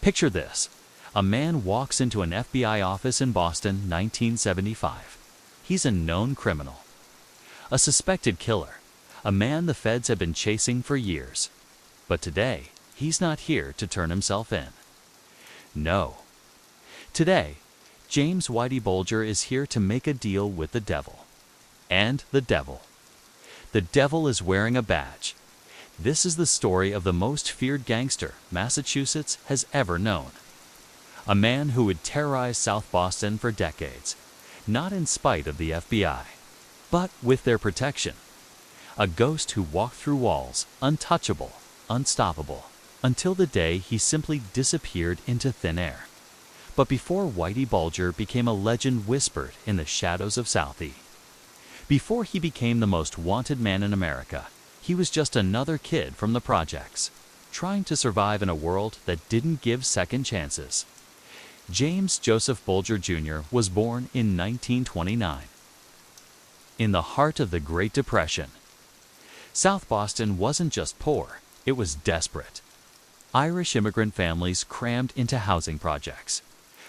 Picture this. A man walks into an FBI office in Boston, 1975. He's a known criminal, a suspected killer, a man the feds have been chasing for years. But today, he's not here to turn himself in. No. Today, James Whitey Bulger is here to make a deal with the devil. And the devil. The devil is wearing a badge. This is the story of the most feared gangster Massachusetts has ever known. A man who would terrorize South Boston for decades, not in spite of the FBI, but with their protection. A ghost who walked through walls, untouchable, unstoppable, until the day he simply disappeared into thin air. But before Whitey Bulger became a legend whispered in the shadows of Southie, before he became the most wanted man in America, he was just another kid from the projects, trying to survive in a world that didn't give second chances. James Joseph Bulger Jr. was born in 1929. In the heart of the Great Depression, South Boston wasn't just poor, it was desperate. Irish immigrant families crammed into housing projects,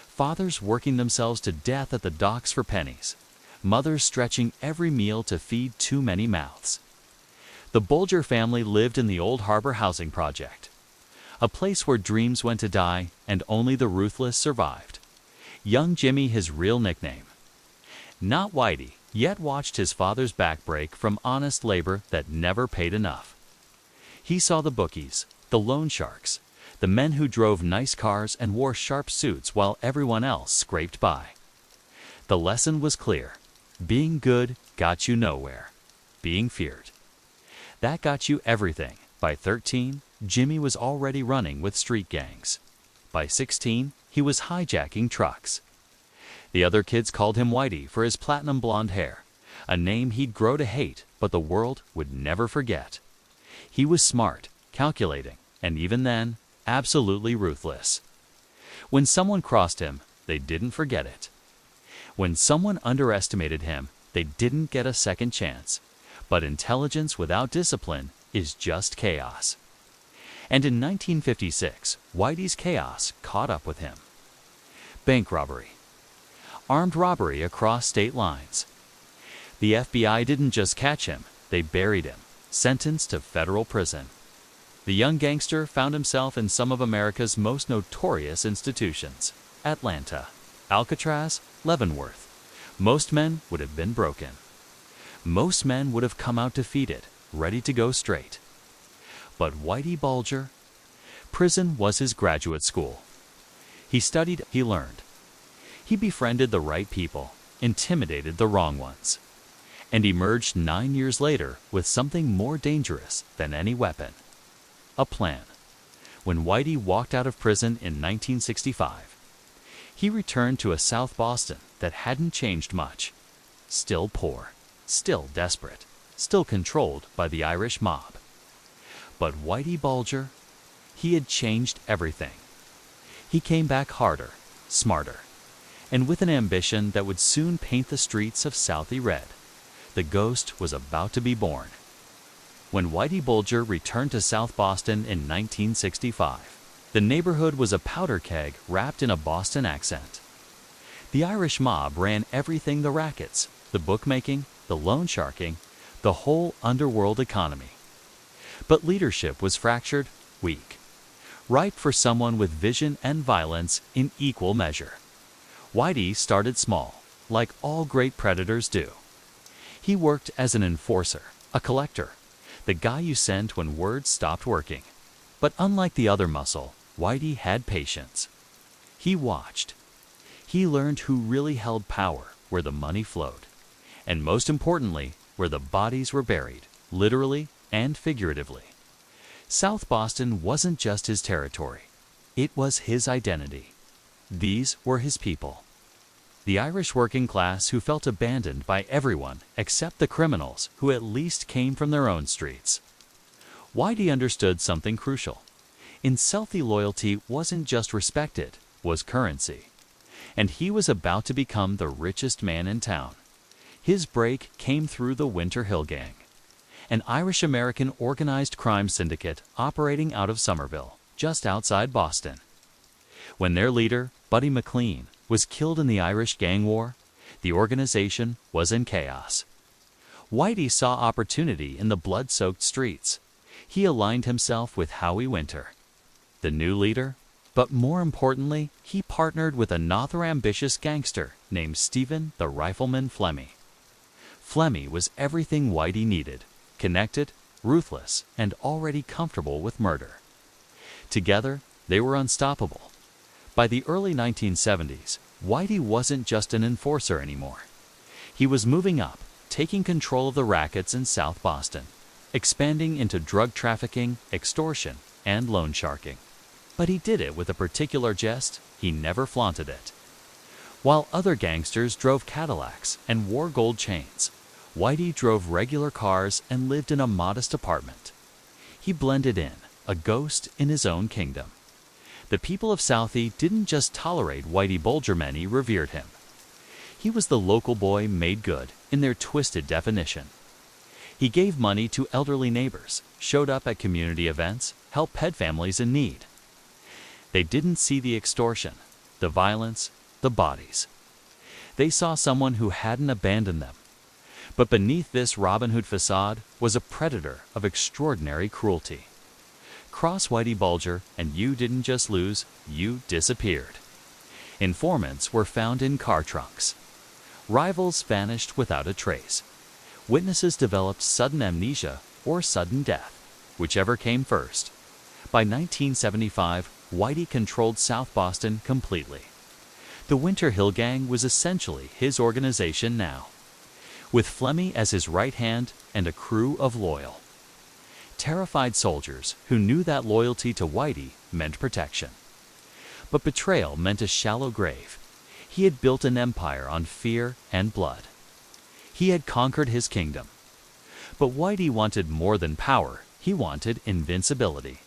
fathers working themselves to death at the docks for pennies, mothers stretching every meal to feed too many mouths. The Bulger family lived in the Old Harbor Housing Project, a place where dreams went to die and only the ruthless survived. Young Jimmy, his real nickname, not Whitey, yet watched his father's back break from honest labor that never paid enough. He saw the bookies, the loan sharks, the men who drove nice cars and wore sharp suits while everyone else scraped by. The lesson was clear. Being good got you nowhere. Being feared, that got you everything. By 13, Jimmy was already running with street gangs. By 16, he was hijacking trucks. The other kids called him Whitey for his platinum blonde hair, a name he'd grow to hate, but the world would never forget. He was smart, calculating, and even then, absolutely ruthless. When someone crossed him, they didn't forget it. When someone underestimated him, they didn't get a second chance. But intelligence without discipline is just chaos. And in 1956, Whitey's chaos caught up with him. Bank robbery. Armed robbery across state lines. The FBI didn't just catch him, they buried him, sentenced to federal prison. The young gangster found himself in some of America's most notorious institutions: Atlanta, Alcatraz, Leavenworth. Most men would have been broken. Most men would have come out defeated, ready to go straight. But Whitey Bulger, prison was his graduate school. He studied, he learned. He befriended the right people, intimidated the wrong ones, and emerged 9 years later with something more dangerous than any weapon: a plan. When Whitey walked out of prison in 1965, he returned to a South Boston that hadn't changed much. Still poor, still desperate, still controlled by the Irish mob. But Whitey Bulger, he had changed everything. He came back harder, smarter, and with an ambition that would soon paint the streets of Southie red. The ghost was about to be born. When Whitey Bulger returned to South Boston in 1965, the neighborhood was a powder keg wrapped in a Boston accent. The Irish mob ran everything: the rackets, the bookmaking, the loan sharking, the whole underworld economy. But leadership was fractured, weak, ripe for someone with vision and violence in equal measure. Whitey started small, like all great predators do. He worked as an enforcer, a collector, the guy you sent when words stopped working. But unlike the other muscle, Whitey had patience. He watched. He learned who really held power, where the money flowed, and most importantly, where the bodies were buried, literally and figuratively. South Boston wasn't just his territory. It was his identity. These were his people. The Irish working class who felt abandoned by everyone except the criminals who at least came from their own streets. Whitey understood something crucial. In Southie, loyalty wasn't just respected, was currency. And he was about to become the richest man in town. His break came through the Winter Hill Gang, an Irish-American organized crime syndicate operating out of Somerville, just outside Boston. When their leader, Buddy McLean, was killed in the Irish gang war, the organization was in chaos. Whitey saw opportunity in the blood-soaked streets. He aligned himself with Howie Winter, the new leader, but more importantly, he partnered with another ambitious gangster named Stephen the Rifleman Flemmi. Flemmi was everything Whitey needed: connected, ruthless, and already comfortable with murder. Together, they were unstoppable. By the early 1970s, Whitey wasn't just an enforcer anymore. He was moving up, taking control of the rackets in South Boston, expanding into drug trafficking, extortion, and loan sharking. But he did it with a particular zest. He never flaunted it. While other gangsters drove Cadillacs and wore gold chains, Whitey drove regular cars and lived in a modest apartment. He blended in, a ghost in his own kingdom. The people of Southie didn't just tolerate Whitey Bulger, many revered him. He was the local boy made good in their twisted definition. He gave money to elderly neighbors, showed up at community events, helped pet families in need. They didn't see the extortion, the violence, the bodies. They saw someone who hadn't abandoned them. But beneath this Robin Hood facade was a predator of extraordinary cruelty. Cross Whitey Bulger and you didn't just lose, you disappeared. Informants were found in car trunks. Rivals vanished without a trace. Witnesses developed sudden amnesia or sudden death, whichever came first. By 1975, Whitey controlled South Boston completely. The Winter Hill Gang was essentially his organization now, with Flemmi as his right hand and a crew of loyal, terrified soldiers who knew that loyalty to Whitey meant protection. But betrayal meant a shallow grave. He had built an empire on fear and blood. He had conquered his kingdom. But Whitey wanted more than power. He wanted invincibility.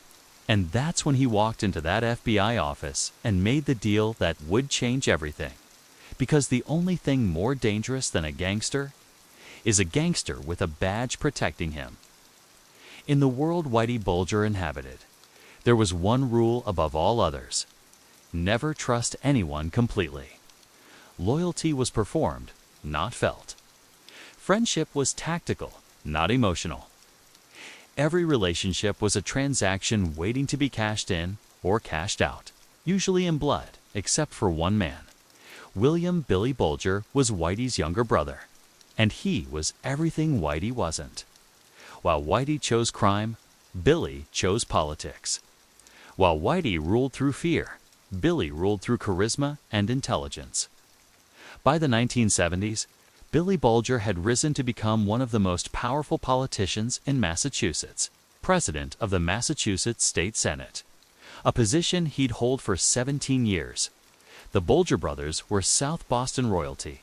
And that's when he walked into that FBI office and made the deal that would change everything. Because the only thing more dangerous than a gangster is a gangster with a badge protecting him. In the world Whitey Bulger inhabited, there was one rule above all others: never trust anyone completely. Loyalty was performed, not felt. Friendship was tactical, not emotional. Every relationship was a transaction waiting to be cashed in or cashed out, usually in blood, except for one man. William "Billy" Bulger was Whitey's younger brother, and he was everything Whitey wasn't. While Whitey chose crime, Billy chose politics. While Whitey ruled through fear, Billy ruled through charisma and intelligence. By the 1970s, Billy Bulger had risen to become one of the most powerful politicians in Massachusetts, president of the Massachusetts State Senate, a position he'd hold for 17 years. The Bulger brothers were South Boston royalty,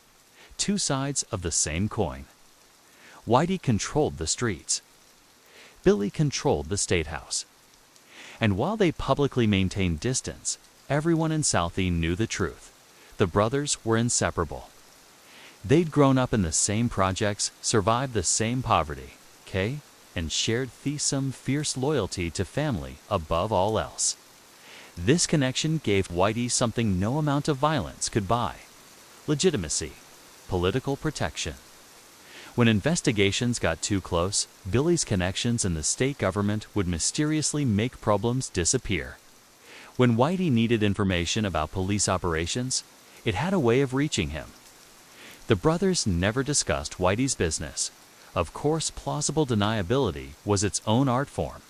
two sides of the same coin. Whitey controlled the streets. Billy controlled the State House. And while they publicly maintained distance, everyone in Southie knew the truth. The brothers were inseparable. They'd grown up in the same projects, survived the same poverty, and shared some fierce loyalty to family above all else. This connection gave Whitey something no amount of violence could buy: legitimacy, political protection. When investigations got too close, Billy's connections in the state government would mysteriously make problems disappear. When Whitey needed information about police operations, it had a way of reaching him. The brothers never discussed Whitey's business. Of course, plausible deniability was its own art form.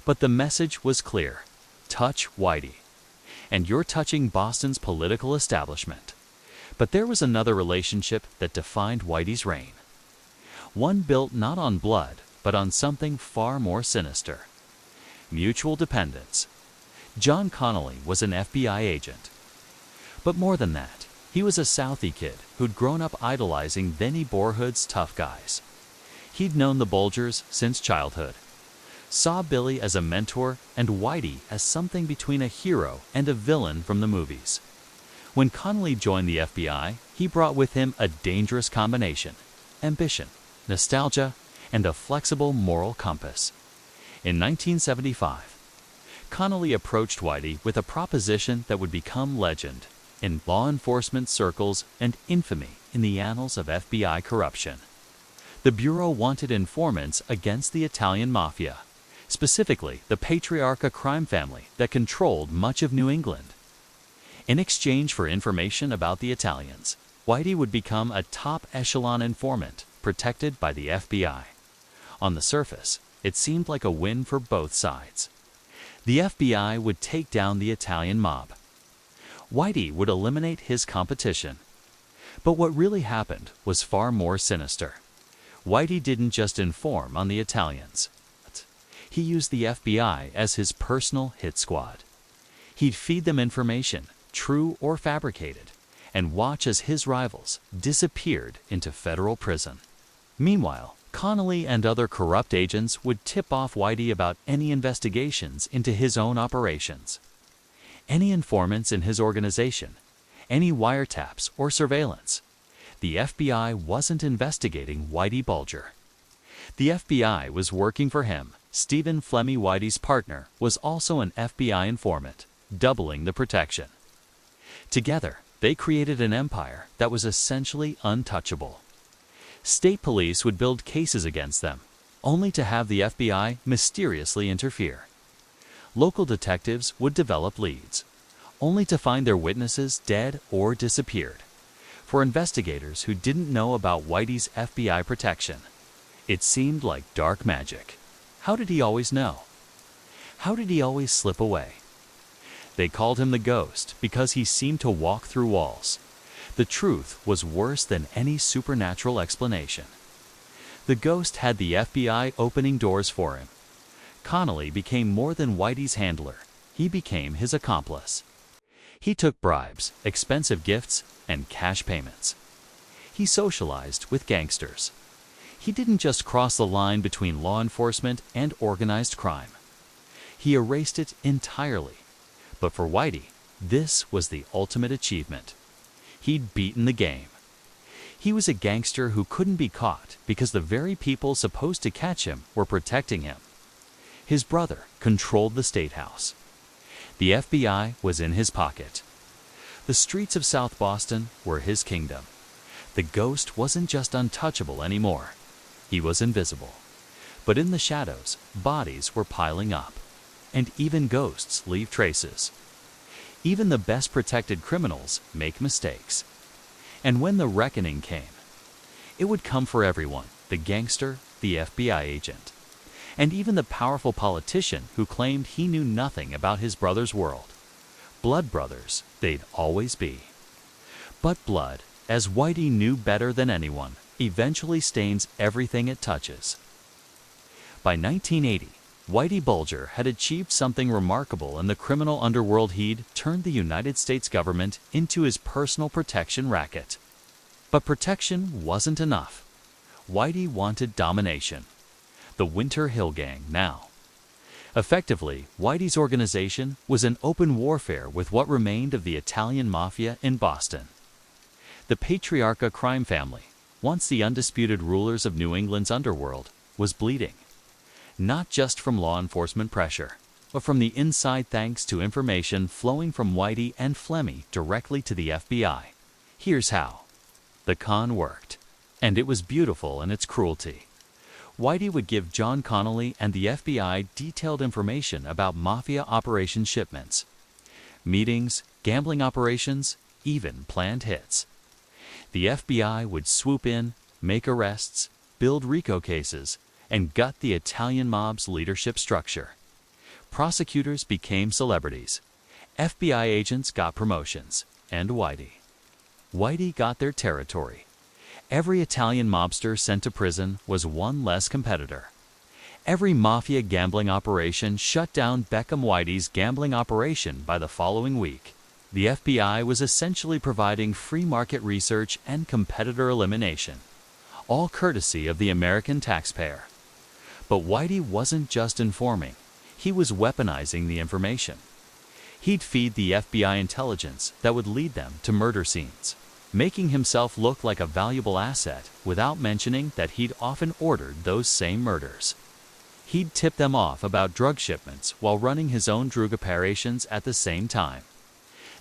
But the message was clear: touch Whitey, and you're touching Boston's political establishment. But there was another relationship that defined Whitey's reign. One built not on blood, but on something far more sinister: mutual dependence. John Connolly was an FBI agent. But more than that, he was a Southie kid who'd grown up idolizing Benny Boorhood's tough guys. He'd known the Bulgers since childhood, saw Billy as a mentor and Whitey as something between a hero and a villain from the movies. When Connolly joined the FBI, he brought with him a dangerous combination: ambition, nostalgia, and a flexible moral compass. In 1975, Connolly approached Whitey with a proposition that would become legend in law enforcement circles and infamy in the annals of FBI corruption. The Bureau wanted informants against the Italian Mafia, specifically the patriarcha crime family that controlled much of New England. In exchange for information about the Italians, Whitey would become a top echelon informant protected by the FBI. On the surface, it seemed like a win for both sides. The FBI would take down the Italian mob. Whitey would eliminate his competition. But what really happened was far more sinister. Whitey didn't just inform on the Italians. He used the FBI as his personal hit squad. He'd feed them information, true or fabricated, and watch as his rivals disappeared into federal prison. Meanwhile, Connolly and other corrupt agents would tip off Whitey about any investigations into his own operations. Any informants in his organization, any wiretaps or surveillance. The FBI wasn't investigating Whitey Bulger. The FBI was working for him. Stephen Flemmy, Whitey's partner, was also an FBI informant, doubling the protection. Together, they created an empire that was essentially untouchable. State police would build cases against them, only to have the FBI mysteriously interfere. Local detectives would develop leads, only to find their witnesses dead or disappeared. For investigators who didn't know about Whitey's FBI protection, it seemed like dark magic. How did he always know? How did he always slip away? They called him the Ghost because he seemed to walk through walls. The truth was worse than any supernatural explanation. The Ghost had the FBI opening doors for him. Connolly became more than Whitey's handler. He became his accomplice. He took bribes, expensive gifts, and cash payments. He socialized with gangsters. He didn't just cross the line between law enforcement and organized crime. He erased it entirely. But for Whitey, this was the ultimate achievement. He'd beaten the game. He was a gangster who couldn't be caught because the very people supposed to catch him were protecting him. His brother controlled the state house. The FBI was in his pocket. The streets of South Boston were his kingdom. The Ghost wasn't just untouchable anymore. He was invisible. But in the shadows, bodies were piling up. And even ghosts leave traces. Even the best protected criminals make mistakes. And when the reckoning came, it would come for everyone, the gangster, the FBI agent, and even the powerful politician who claimed he knew nothing about his brother's world. Blood brothers, they'd always be. But blood, as Whitey knew better than anyone, eventually stains everything it touches. By 1980, Whitey Bulger had achieved something remarkable in the criminal underworld. He'd turned the United States government into his personal protection racket. But protection wasn't enough. Whitey wanted domination. The Winter Hill Gang now. Effectively, Whitey's organization was in open warfare with what remained of the Italian Mafia in Boston. The patriarcha crime family, once the undisputed rulers of New England's underworld, was bleeding. Not just from law enforcement pressure, but from the inside thanks to information flowing from Whitey and Flemmy directly to the FBI. Here's how. The con worked, and it was beautiful in its cruelty. Whitey would give John Connolly and the FBI detailed information about mafia operation shipments, meetings, gambling operations, even planned hits. The FBI would swoop in, make arrests, build RICO cases, and gut the Italian mob's leadership structure. Prosecutors became celebrities. FBI agents got promotions, and Whitey got their territory. Every Italian mobster sent to prison was one less competitor. Every mafia gambling operation shut down Beckham Whitey's gambling operation by the following week. The FBI was essentially providing free market research and competitor elimination, all courtesy of the American taxpayer. But Whitey wasn't just informing, he was weaponizing the information. He'd feed the FBI intelligence that would lead them to murder scenes, making himself look like a valuable asset without mentioning that he'd often ordered those same murders. He'd tip them off about drug shipments while running his own drug operations at the same time.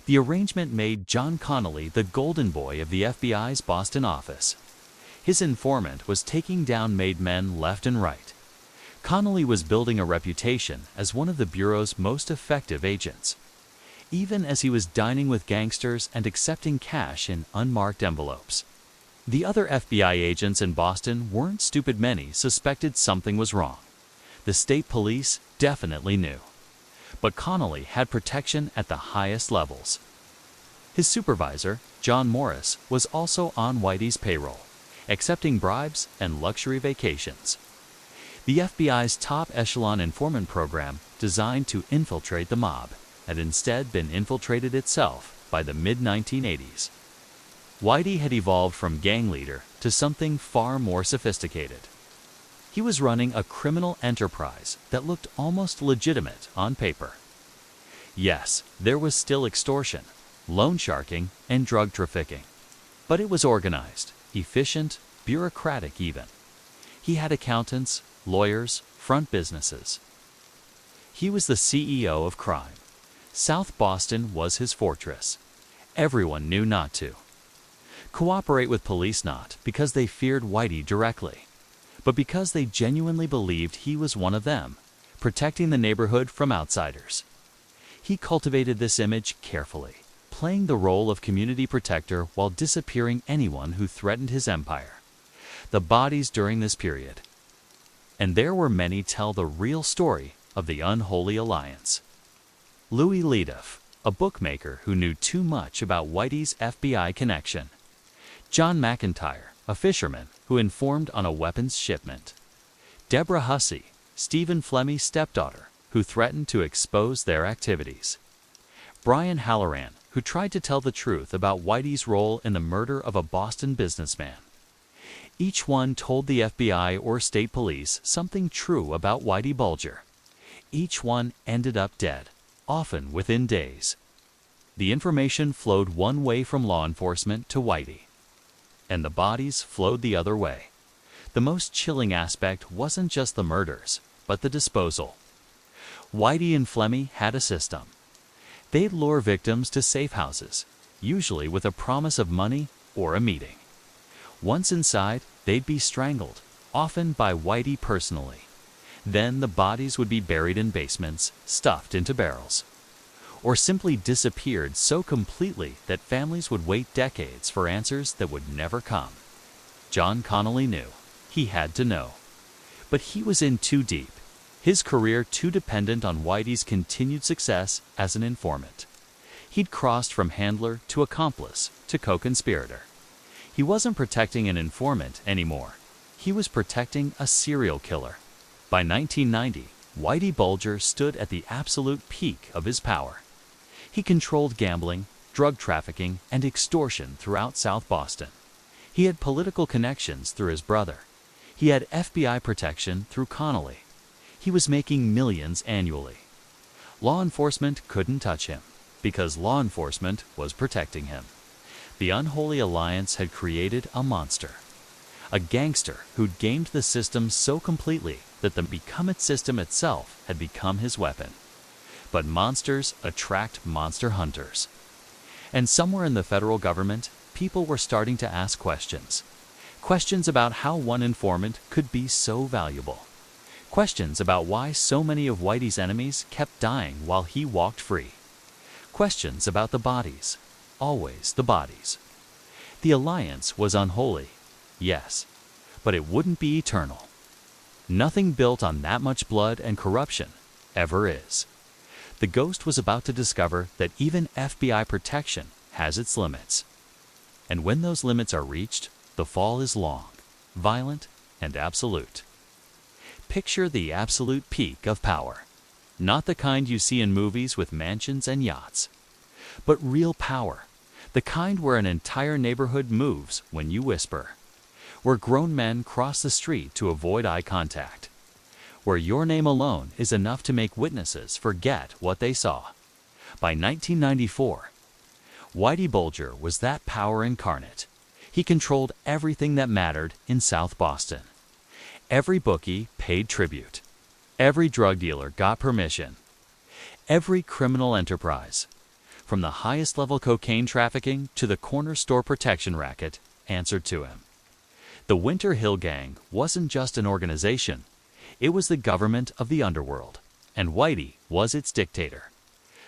The arrangement made John Connolly the golden boy of the FBI's Boston office. His informant was taking down made men left and right. Connolly was building a reputation as one of the Bureau's most effective agents, even as he was dining with gangsters and accepting cash in unmarked envelopes. The other FBI agents in Boston weren't stupid. Many suspected something was wrong. The state police definitely knew. But Connolly had protection at the highest levels. His supervisor, John Morris, was also on Whitey's payroll, accepting bribes and luxury vacations. The FBI's top echelon informant program, designed to infiltrate the mob, had instead been infiltrated itself by the mid-1980s. Whitey had evolved from gang leader to something far more sophisticated. He was running a criminal enterprise that looked almost legitimate on paper. Yes, there was still extortion, loan sharking, and drug trafficking. But it was organized, efficient, bureaucratic even. He had accountants, lawyers, front businesses. He was the CEO of crime. South Boston was his fortress. Everyone knew not to cooperate with police, not because they feared Whitey directly, but because they genuinely believed he was one of them, protecting the neighborhood from outsiders. He cultivated this image carefully, playing the role of community protector while disappearing anyone who threatened his empire. The bodies during this period, and there were many, tell the real story of the Unholy Alliance. Louis Ledoff, a bookmaker who knew too much about Whitey's FBI connection. John McIntyre, a fisherman who informed on a weapons shipment. Deborah Hussey, Stephen Flemy's stepdaughter, who threatened to expose their activities. Brian Halloran, who tried to tell the truth about Whitey's role in the murder of a Boston businessman. Each one told the FBI or state police something true about Whitey Bulger. Each one ended up dead, often within days. The information flowed one way from law enforcement to Whitey, and the bodies flowed the other way. The most chilling aspect wasn't just the murders, but the disposal. Whitey and Flemmy had a system. They'd lure victims to safe houses, usually with a promise of money or a meeting. Once inside, they'd be strangled, often by Whitey personally. Then the bodies would be buried in basements, stuffed into barrels, or simply disappeared so completely that families would wait decades for answers that would never come. John Connolly knew. He had to know. But he was in too deep, his career too dependent on Whitey's continued success as an informant. He'd crossed from handler to accomplice to co-conspirator. He wasn't protecting an informant anymore. He was protecting a serial killer. By 1990, Whitey Bulger stood at the absolute peak of his power. He controlled gambling, drug trafficking, and extortion throughout South Boston. He had political connections through his brother. He had FBI protection through Connolly. He was making millions annually. Law enforcement couldn't touch him, because law enforcement was protecting him. The Unholy Alliance had created a monster. A gangster who'd gamed the system so completely that the Become It system itself had become his weapon. But monsters attract monster hunters. And somewhere in the federal government, people were starting to ask questions. Questions about how one informant could be so valuable. Questions about why so many of Whitey's enemies kept dying while he walked free. Questions about the bodies. Always the bodies. The alliance was unholy, yes, but it wouldn't be eternal. Nothing built on that much blood and corruption ever is. The ghost was about to discover that even FBI protection has its limits. And when those limits are reached, the fall is long, violent, and absolute. Picture the absolute peak of power. Not the kind you see in movies with mansions and yachts, but real power. The kind where an entire neighborhood moves when you whisper. Where grown men cross the street to avoid eye contact. Where your name alone is enough to make witnesses forget what they saw. By 1994, Whitey Bulger was that power incarnate. He controlled everything that mattered in South Boston. Every bookie paid tribute. Every drug dealer got permission. Every criminal enterprise, from the highest level cocaine trafficking to the corner store protection racket, answered to him. The Winter Hill Gang wasn't just an organization, it was the government of the underworld, and Whitey was its dictator.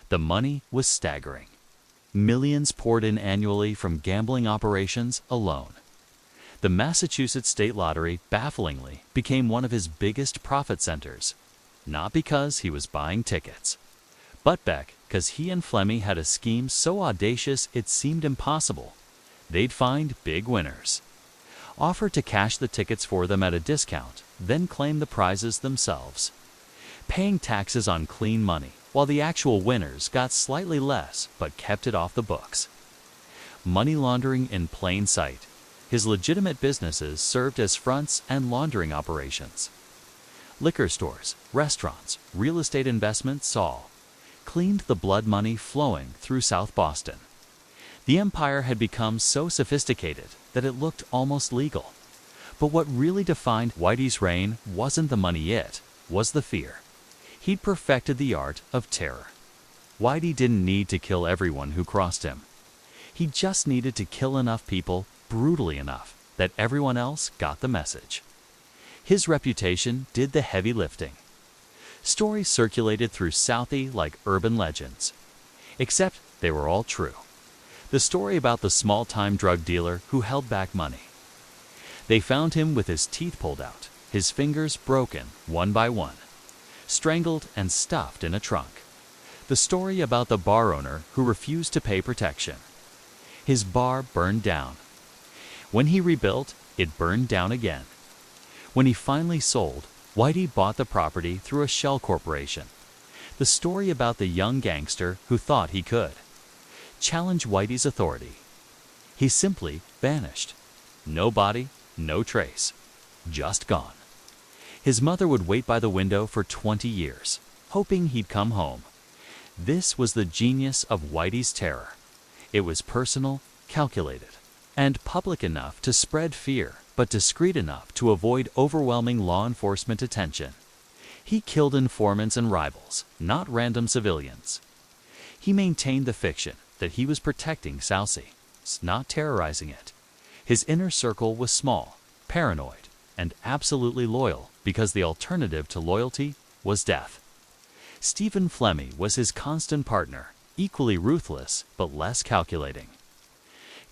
The money was staggering. Millions poured in annually from gambling operations alone. The Massachusetts State Lottery, bafflingly, became one of his biggest profit centers, not because he was buying tickets, but because he and Flemmy had a scheme so audacious it seemed impossible. They'd find big winners, offer to cash the tickets for them at a discount, then claim the prizes themselves, paying taxes on clean money, while the actual winners got slightly less but kept it off the books. Money laundering in plain sight. His legitimate businesses served as fronts and laundering operations. Liquor stores, restaurants, real estate investments all cleaned the blood money flowing through South Boston. The empire had become so sophisticated that it looked almost legal. But what really defined Whitey's reign wasn't the money, it was the fear. He'd perfected the art of terror. Whitey didn't need to kill everyone who crossed him. He just needed to kill enough people, brutally enough, that everyone else got the message. His reputation did the heavy lifting. Stories circulated through Southie like urban legends. Except they were all true. The story about the small-time drug dealer who held back money. They found him with his teeth pulled out, his fingers broken one by one, strangled and stuffed in a trunk. The story about the bar owner who refused to pay protection. His bar burned down. When he rebuilt, it burned down again. When he finally sold, Whitey bought the property through a shell corporation. The story about the young gangster who thought he could challenge Whitey's authority. He simply vanished. No body, no trace. Just gone. His mother would wait by the window for 20 years, hoping he'd come home. This was the genius of Whitey's terror. It was personal, calculated, and public enough to spread fear, but discreet enough to avoid overwhelming law enforcement attention. He killed informants and rivals, not random civilians. He maintained the fiction that he was protecting Southie, not terrorizing it. His inner circle was small, paranoid, and absolutely loyal because the alternative to loyalty was death. Stephen Flemmy was his constant partner, equally ruthless but less calculating.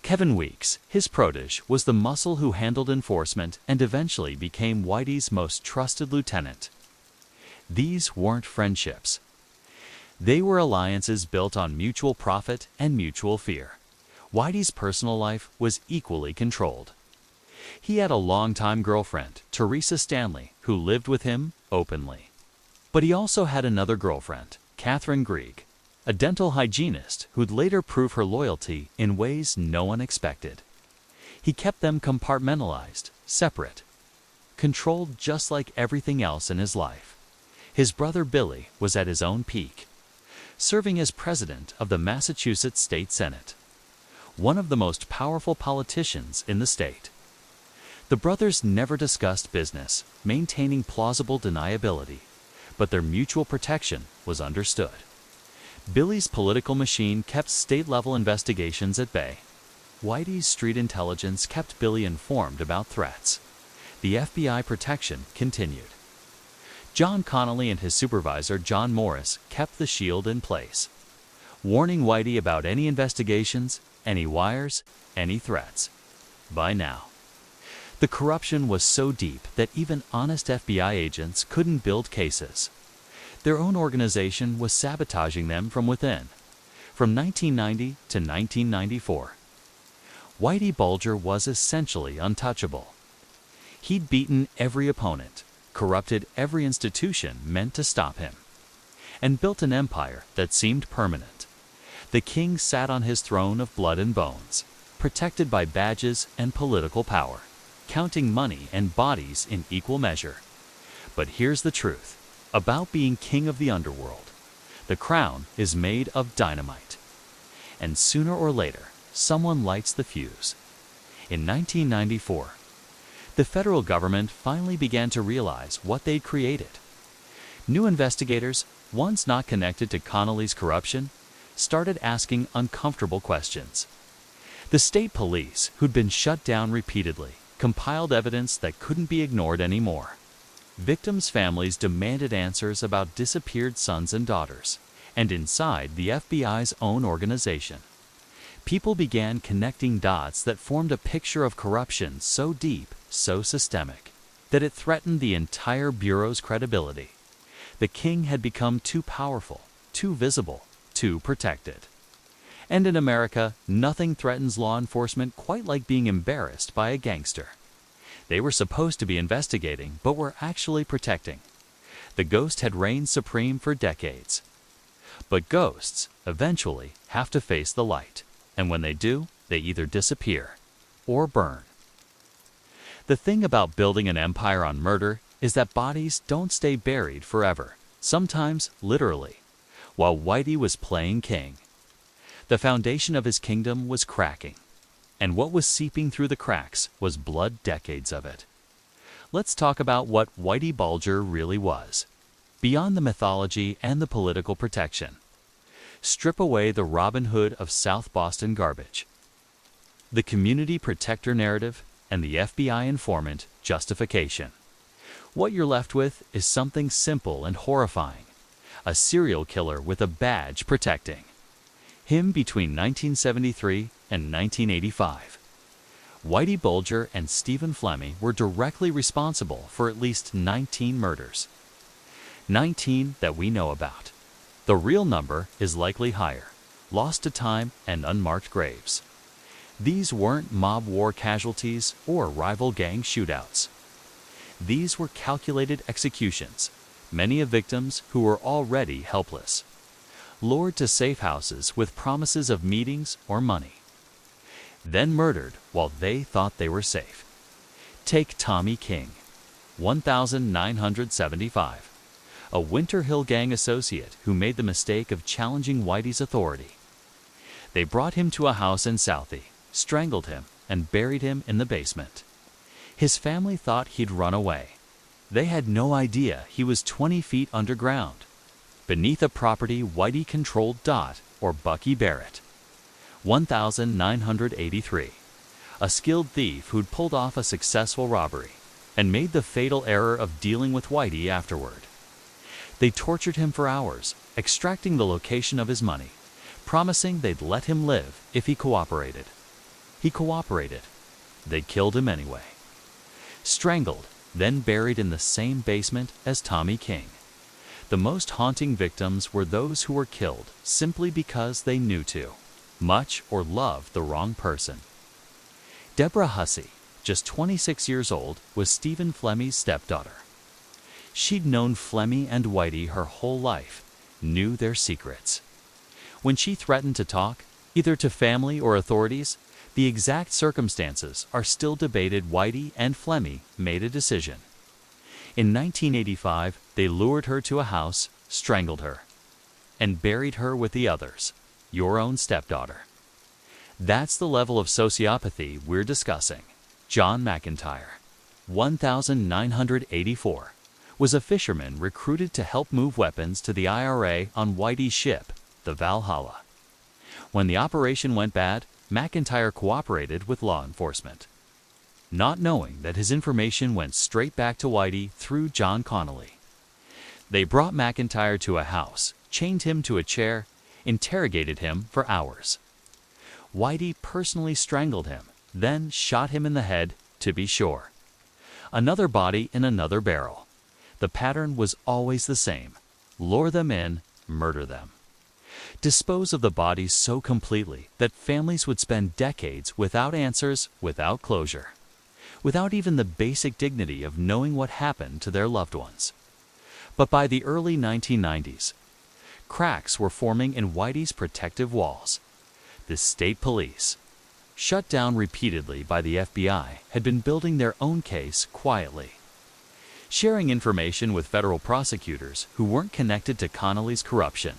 Kevin Weeks, his protege, was the muscle who handled enforcement and eventually became Whitey's most trusted lieutenant. These weren't friendships. They were alliances built on mutual profit and mutual fear. Whitey's personal life was equally controlled. He had a longtime girlfriend, Teresa Stanley, who lived with him openly. But he also had another girlfriend, Catherine Grieg, a dental hygienist who'd later prove her loyalty in ways no one expected. He kept them compartmentalized, separate, controlled just like everything else in his life. His brother Billy was at his own peak, serving as president of the Massachusetts State Senate, one of the most powerful politicians in the state. The brothers never discussed business, maintaining plausible deniability, but their mutual protection was understood. Billy's political machine kept state-level investigations at bay. Whitey's street intelligence kept Billy informed about threats. The FBI protection continued. John Connolly and his supervisor, John Morris, kept the shield in place, warning Whitey about any investigations, any wires, any threats. By now, the corruption was so deep that even honest FBI agents couldn't build cases. Their own organization was sabotaging them from within. From 1990 to 1994, Whitey Bulger was essentially untouchable. He'd beaten every opponent, corrupted every institution meant to stop him, and built an empire that seemed permanent. The king sat on his throne of blood and bones, protected by badges and political power, counting money and bodies in equal measure. But here's the truth about being king of the underworld. The crown is made of dynamite. And sooner or later, someone lights the fuse. In 1994, the federal government finally began to realize what they'd created. New investigators, once not connected to Connolly's corruption, started asking uncomfortable questions. The state police, who'd been shut down repeatedly, compiled evidence that couldn't be ignored anymore. Victims' families demanded answers about disappeared sons and daughters, and inside the FBI's own organization, people began connecting dots that formed a picture of corruption so deep, so systemic, that it threatened the entire Bureau's credibility. The king had become too powerful, too visible, too protected. And in America, nothing threatens law enforcement quite like being embarrassed by a gangster. They were supposed to be investigating, but were actually protecting. The ghost had reigned supreme for decades. But ghosts, eventually, have to face the light. And when they do, they either disappear or burn. The thing about building an empire on murder is that bodies don't stay buried forever, sometimes literally. While Whitey was playing king, the foundation of his kingdom was cracking, and what was seeping through the cracks was blood, decades of it. Let's talk about what Whitey Bulger really was, beyond the mythology and the political protection. Strip away the Robin Hood of South Boston garbage, the community protector narrative, and the FBI informant justification. What you're left with is something simple and horrifying: a serial killer with a badge protecting him between 1973 and 1985. Whitey Bulger and Stephen Flemmi were directly responsible for at least 19 murders. 19 that we know about. The real number is likely higher, lost to time and unmarked graves. These weren't mob war casualties or rival gang shootouts. These were calculated executions, many of victims who were already helpless, lured to safe houses with promises of meetings or money, then murdered while they thought they were safe. Take Tommy King, 1975, a Winter Hill Gang associate who made the mistake of challenging Whitey's authority. They brought him to a house in Southie, strangled him, and buried him in the basement. His family thought he'd run away. They had no idea he was 20 feet underground, beneath a property Whitey controlled. Or Bucky Barrett, 1983, a skilled thief who'd pulled off a successful robbery and made the fatal error of dealing with Whitey afterward. They tortured him for hours, extracting the location of his money, promising they'd let him live if he cooperated. He cooperated. They killed him anyway. Strangled, then buried in the same basement as Tommy King. The most haunting victims were those who were killed simply because they knew to, much or loved the wrong person. Deborah Hussey, just 26 years old, was Stephen Flemmi's stepdaughter. She'd known Flemmi and Whitey her whole life, knew their secrets. When she threatened to talk, either to family or authorities, the exact circumstances are still debated. Whitey and Flemmi made a decision. In 1985, they lured her to a house, strangled her, and buried her with the others, your own stepdaughter. That's the level of sociopathy we're discussing. John McIntyre, 1984, was a fisherman recruited to help move weapons to the IRA on Whitey's ship, the Valhalla. When the operation went bad, McIntyre cooperated with law enforcement, not knowing that his information went straight back to Whitey through John Connolly. They brought McIntyre to a house, chained him to a chair, interrogated him for hours. Whitey personally strangled him, then shot him in the head, to be sure. Another body in another barrel. The pattern was always the same: lure them in, murder them. Dispose of the bodies so completely that families would spend decades without answers, without closure, without even the basic dignity of knowing what happened to their loved ones. But by the early 1990s, cracks were forming in Whitey's protective walls. The state police, shut down repeatedly by the FBI, had been building their own case quietly, sharing information with federal prosecutors who weren't connected to Connolly's corruption.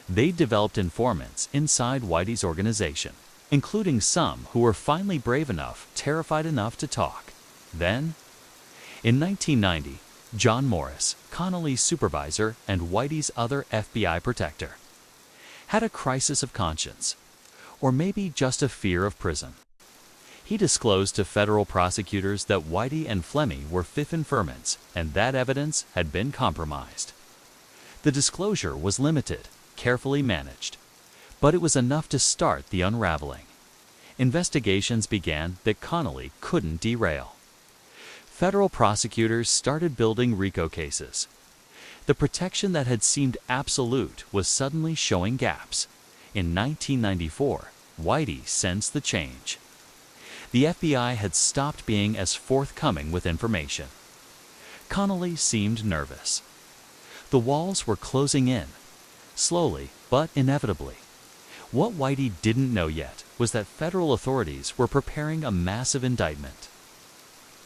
They developed informants inside Whitey's organization, including some who were finally brave enough, terrified enough to talk. Then, in 1990, John Morris, Connolly's supervisor and Whitey's other FBI protector, had a crisis of conscience, or maybe just a fear of prison. He disclosed to federal prosecutors that Whitey and Flemmy were fifth informants and that evidence had been compromised. The disclosure was limited, carefully managed, but it was enough to start the unraveling. Investigations began that Connolly couldn't derail. Federal prosecutors started building RICO cases. The protection that had seemed absolute was suddenly showing gaps. In 1994, Whitey sensed the change. The FBI had stopped being as forthcoming with information. Connolly seemed nervous. The walls were closing in, slowly but inevitably. What Whitey didn't know yet was that federal authorities were preparing a massive indictment.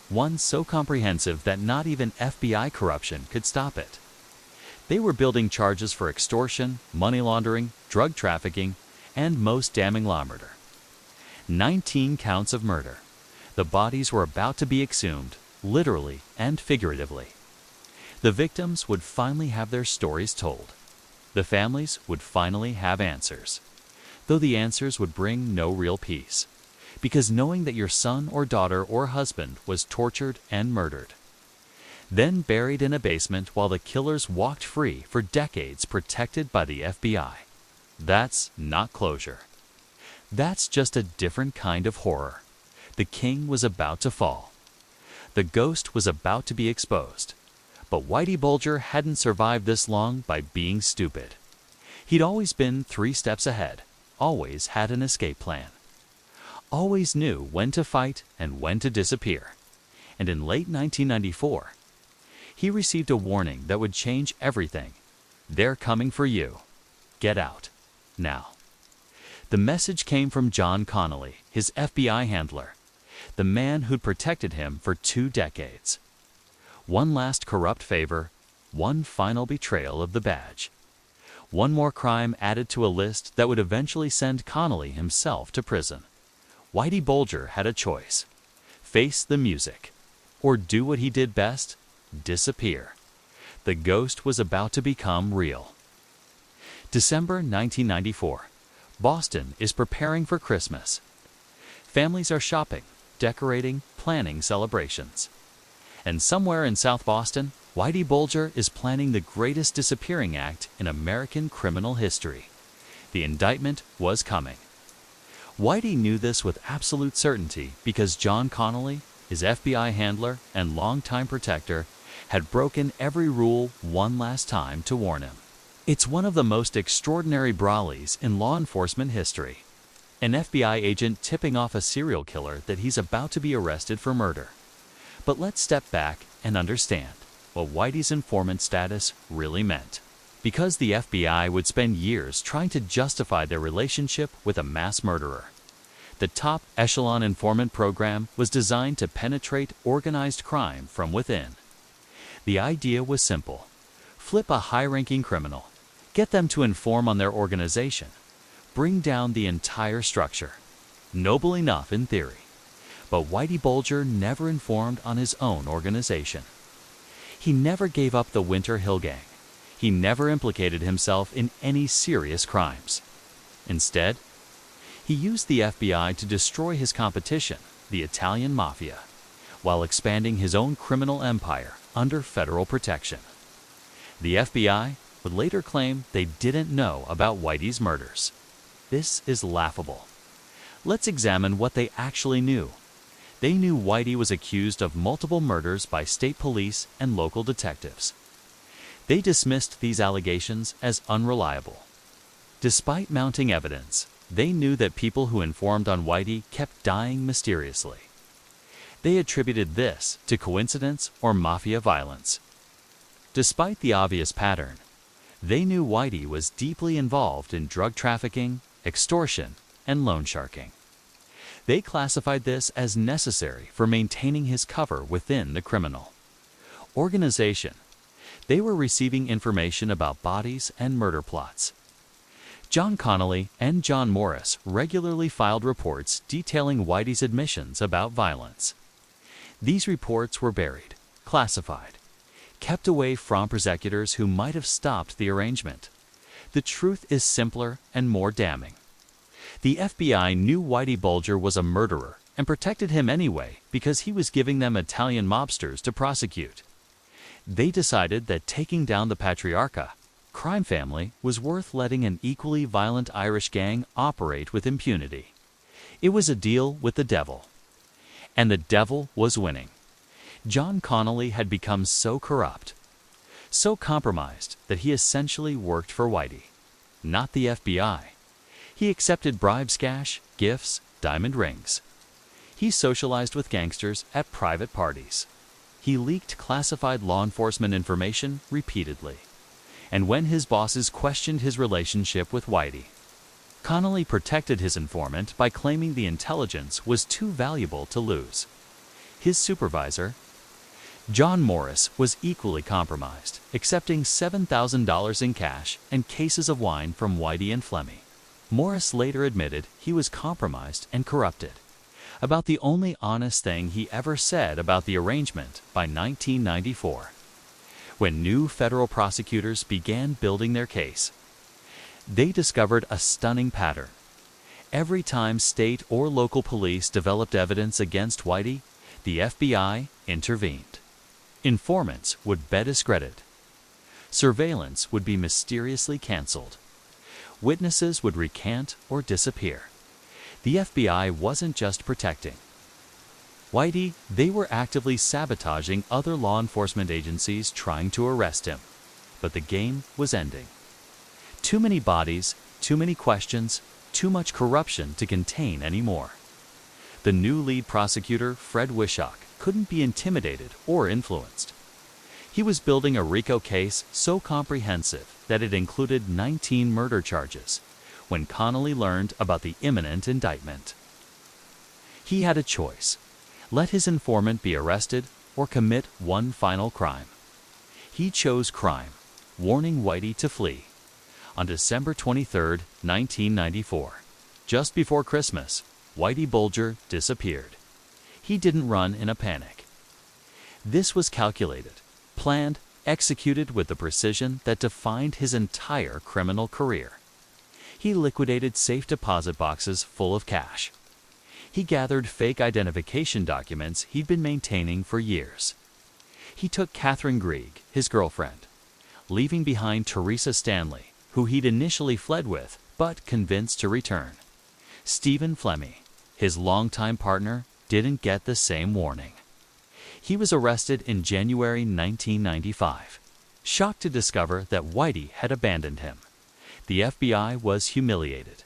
One so comprehensive that not even FBI corruption could stop it. They were building charges for extortion, money laundering, drug trafficking, and most damning law murder. 19 counts of murder. The bodies were about to be exhumed, literally and figuratively. The victims would finally have their stories told. The families would finally have answers. Though the answers would bring no real peace. Because knowing that your son or daughter or husband was tortured and murdered, then buried in a basement while the killers walked free for decades protected by the FBI. That's not closure. That's just a different kind of horror. The king was about to fall. The ghost was about to be exposed. But Whitey Bulger hadn't survived this long by being stupid. He'd always been 3 steps ahead, always had an escape plan. Always knew when to fight and when to disappear. And in late 1994, he received a warning that would change everything. They're coming for you. Get out. Now. The message came from John Connolly, his FBI handler, the man who'd protected him for 2 decades. One last corrupt favor, one final betrayal of the badge. One more crime added to a list that would eventually send Connolly himself to prison. Whitey Bulger had a choice. Face the music, or do what he did best, disappear. The ghost was about to become real. December 1994. Boston is preparing for Christmas. Families are shopping, decorating, planning celebrations. And somewhere in South Boston, Whitey Bulger is planning the greatest disappearing act in American criminal history. The indictment was coming. Whitey knew this with absolute certainty because John Connolly, his FBI handler and longtime protector, had broken every rule one last time to warn him. It's one of the most extraordinary brawlies in law enforcement history. An FBI agent tipping off a serial killer that he's about to be arrested for murder. But let's step back and understand what Whitey's informant status really meant. Because the FBI would spend years trying to justify their relationship with a mass murderer. The top echelon informant program was designed to penetrate organized crime from within. The idea was simple. Flip a high-ranking criminal. Get them to inform on their organization. Bring down the entire structure. Noble enough in theory. But Whitey Bulger never informed on his own organization. He never gave up the Winter Hill Gang. He never implicated himself in any serious crimes. Instead, he used the FBI to destroy his competition, the Italian Mafia, while expanding his own criminal empire under federal protection. The FBI would later claim they didn't know about Whitey's murders. This is laughable. Let's examine what they actually knew. They knew Whitey was accused of multiple murders by state police and local detectives. They dismissed these allegations as unreliable. Despite mounting evidence, they knew that people who informed on Whitey kept dying mysteriously. They attributed this to coincidence or mafia violence. Despite the obvious pattern, they knew Whitey was deeply involved in drug trafficking, extortion, and loan sharking. They classified this as necessary for maintaining his cover within the criminal organization. They were receiving information about bodies and murder plots. John Connolly and John Morris regularly filed reports detailing Whitey's admissions about violence. These reports were buried, classified, kept away from prosecutors who might have stopped the arrangement. The truth is simpler and more damning. The FBI knew Whitey Bulger was a murderer and protected him anyway because he was giving them Italian mobsters to prosecute. They decided that taking down the Patriarca crime family was worth letting an equally violent Irish gang operate with impunity. It was a deal with the devil. And the devil was winning. John Connolly had become so corrupt, so compromised that he essentially worked for Whitey, not the FBI. He accepted bribes, cash, gifts, diamond rings. He socialized with gangsters at private parties. He leaked classified law enforcement information repeatedly. And when his bosses questioned his relationship with Whitey, Connolly protected his informant by claiming the intelligence was too valuable to lose. His supervisor, John Morris, was equally compromised, accepting $7,000 in cash and cases of wine from Whitey and Flemmy. Morris later admitted he was compromised and corrupted, about the only honest thing he ever said about the arrangement by 1994. When new federal prosecutors began building their case, they discovered a stunning pattern. Every time state or local police developed evidence against Whitey, the FBI intervened. Informants would be discredited. Surveillance would be mysteriously canceled. Witnesses would recant or disappear. The FBI wasn't just protecting Whitey, they were actively sabotaging other law enforcement agencies trying to arrest him. But the game was ending. Too many bodies, too many questions, too much corruption to contain anymore. The new lead prosecutor, Fred Wishock, couldn't be intimidated or influenced. He was building a RICO case so comprehensive that it included 19 murder charges when Connolly learned about the imminent indictment. He had a choice: let his informant be arrested or commit one final crime. He chose crime, warning Whitey to flee. On December 23, 1994, just before Christmas, Whitey Bulger disappeared. He didn't run in a panic. This was calculated, planned, executed with the precision that defined his entire criminal career. He liquidated safe deposit boxes full of cash. He gathered fake identification documents he'd been maintaining for years. He took Catherine Grieg, his girlfriend, leaving behind Teresa Stanley, who he'd initially fled with but convinced to return. Stephen Flemmy, his longtime partner, didn't get the same warning. He was arrested in January 1995, shocked to discover that Whitey had abandoned him. The FBI was humiliated.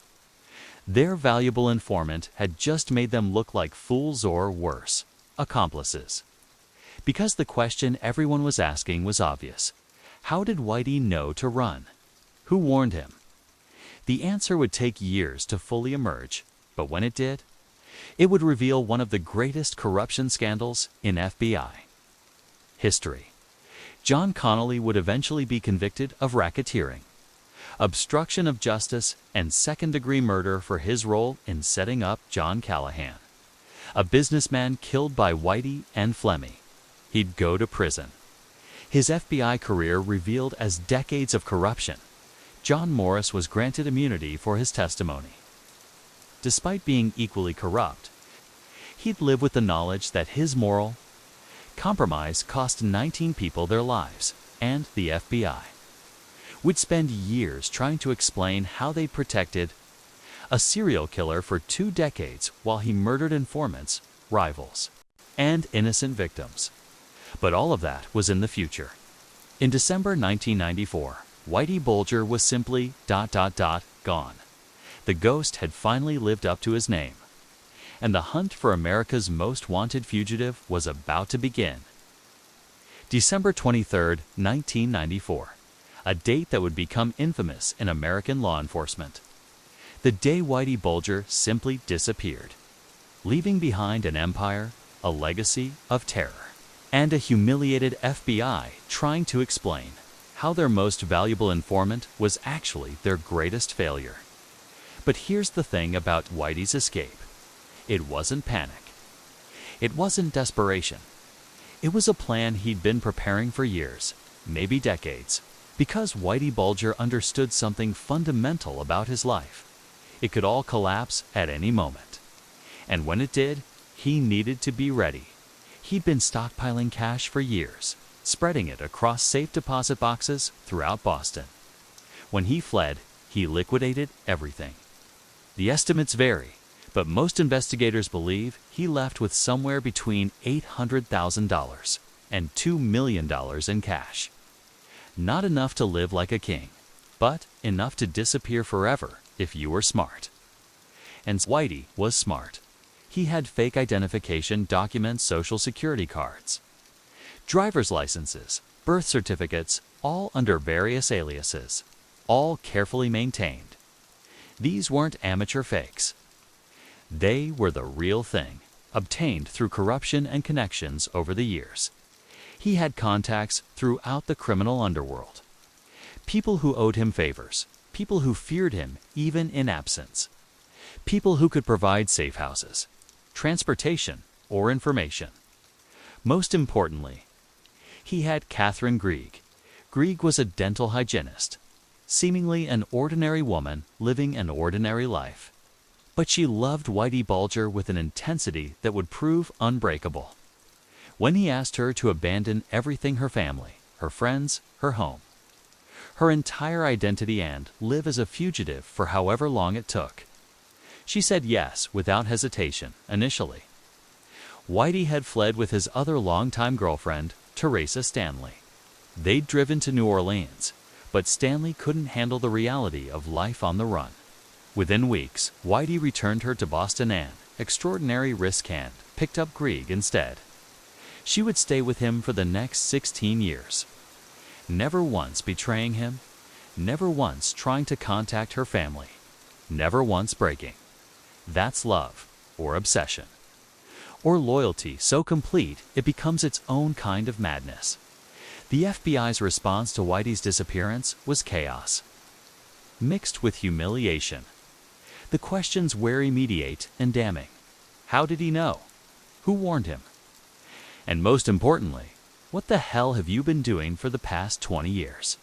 Their valuable informant had just made them look like fools or worse, accomplices. Because the question everyone was asking was obvious. How did Whitey know to run? Who warned him? The answer would take years to fully emerge, but when it did, it would reveal one of the greatest corruption scandals in FBI history. John Connolly would eventually be convicted of racketeering, obstruction of justice, and second-degree murder for his role in setting up John Callahan, a businessman killed by Whitey and Flemmy. He'd go to prison. His FBI career revealed as decades of corruption. John Morris was granted immunity for his testimony. Despite being equally corrupt, he'd live with the knowledge that his moral compromise cost 19 people their lives, and the FBI would spend years trying to explain how they protected a serial killer for 2 decades while he murdered informants, rivals, and innocent victims. But all of that was in the future. In December 1994, Whitey Bulger was simply ... gone. The ghost had finally lived up to his name, and the hunt for America's most wanted fugitive was about to begin. December 23, 1994, a date that would become infamous in American law enforcement. The day Whitey Bulger simply disappeared, leaving behind an empire, a legacy of terror, and a humiliated FBI trying to explain how their most valuable informant was actually their greatest failure. But here's the thing about Whitey's escape. It wasn't panic. It wasn't desperation. It was a plan he'd been preparing for years, maybe decades, because Whitey Bulger understood something fundamental about his life. It could all collapse at any moment. And when it did, he needed to be ready. He'd been stockpiling cash for years, spreading it across safe deposit boxes throughout Boston. When he fled, he liquidated everything. The estimates vary, but most investigators believe he left with somewhere between $800,000 and $2 million in cash. Not enough to live like a king, but enough to disappear forever if you were smart. And Whitey was smart. He had fake identification documents, social security cards, driver's licenses, birth certificates, all under various aliases, all carefully maintained. These weren't amateur fakes. They were the real thing, obtained through corruption and connections over the years. He had contacts throughout the criminal underworld. People who owed him favors, people who feared him even in absence, people who could provide safe houses, transportation, or information. Most importantly, he had Catherine Grieg. Grieg was a dental hygienist, seemingly an ordinary woman living an ordinary life. But she loved Whitey Bulger with an intensity that would prove unbreakable. When he asked her to abandon everything, her family, her friends, her home, her entire identity, and live as a fugitive for however long it took, she said yes without hesitation initially. Whitey had fled with his other longtime girlfriend, Teresa Stanley. They'd driven to New Orleans, but Stanley couldn't handle the reality of life on the run. Within weeks, Whitey returned her to Boston and, extraordinary risk hand, picked up Grieg instead. She would stay with him for the next 16 years. Never once betraying him, never once trying to contact her family, never once breaking. That's love, or obsession, or loyalty so complete it becomes its own kind of madness. The FBI's response to Whitey's disappearance was chaos, mixed with humiliation. The questions were immediate and damning. How did he know? Who warned him? And most importantly, what the hell have you been doing for the past 20 years?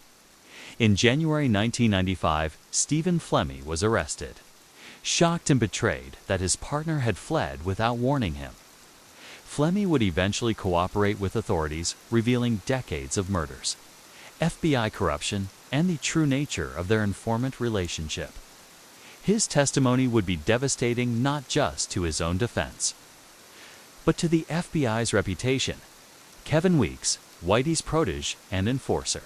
In January 1995, Stephen Flemmi was arrested, shocked and betrayed that his partner had fled without warning him. Flemmi would eventually cooperate with authorities, revealing decades of murders, FBI corruption, and the true nature of their informant relationship. His testimony would be devastating not just to his own defense, but to the FBI's reputation. Kevin Weeks, Whitey's protege and enforcer,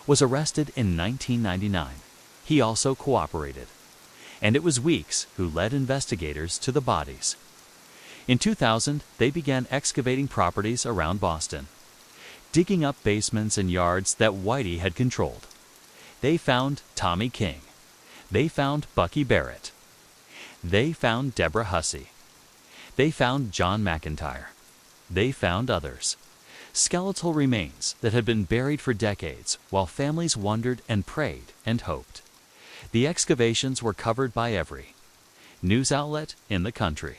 was arrested in 1999. He also cooperated, and it was Weeks who led investigators to the bodies. In 2000, they began excavating properties around Boston, digging up basements and yards that Whitey had controlled. They found Tommy King. They found Bucky Barrett. They found Deborah Hussey. They found John McIntyre. They found others. Skeletal remains that had been buried for decades while families wondered and prayed and hoped. The excavations were covered by every news outlet in the country.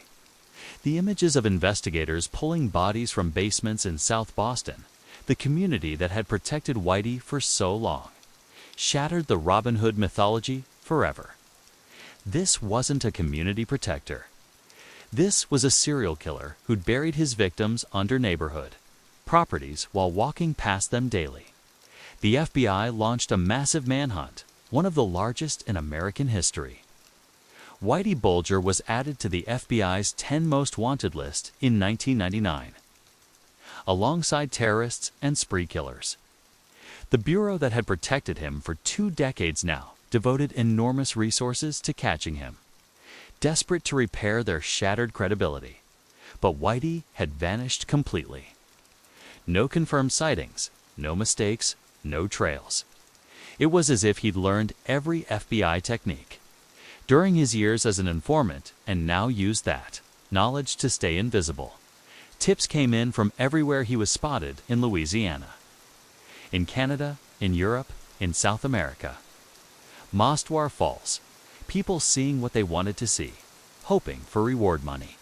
The images of investigators pulling bodies from basements in South Boston, the community that had protected Whitey for so long, shattered the Robin Hood mythology forever. This wasn't a community protector. This was a serial killer who'd buried his victims under neighborhood properties while walking past them daily. The FBI launched a massive manhunt, one of the largest in American history. Whitey Bulger was added to the FBI's 10 most wanted list in 1999, alongside terrorists and spree killers. The bureau that had protected him for 2 decades now devoted enormous resources to catching him, desperate to repair their shattered credibility. But Whitey had vanished completely. No confirmed sightings, no mistakes, no trails. It was as if he'd learned every FBI technique during his years as an informant and now used that knowledge to stay invisible. Tips came in from everywhere he was spotted in Louisiana, in Canada, in Europe, in South America. Mostoir Falls, people seeing what they wanted to see, hoping for reward money.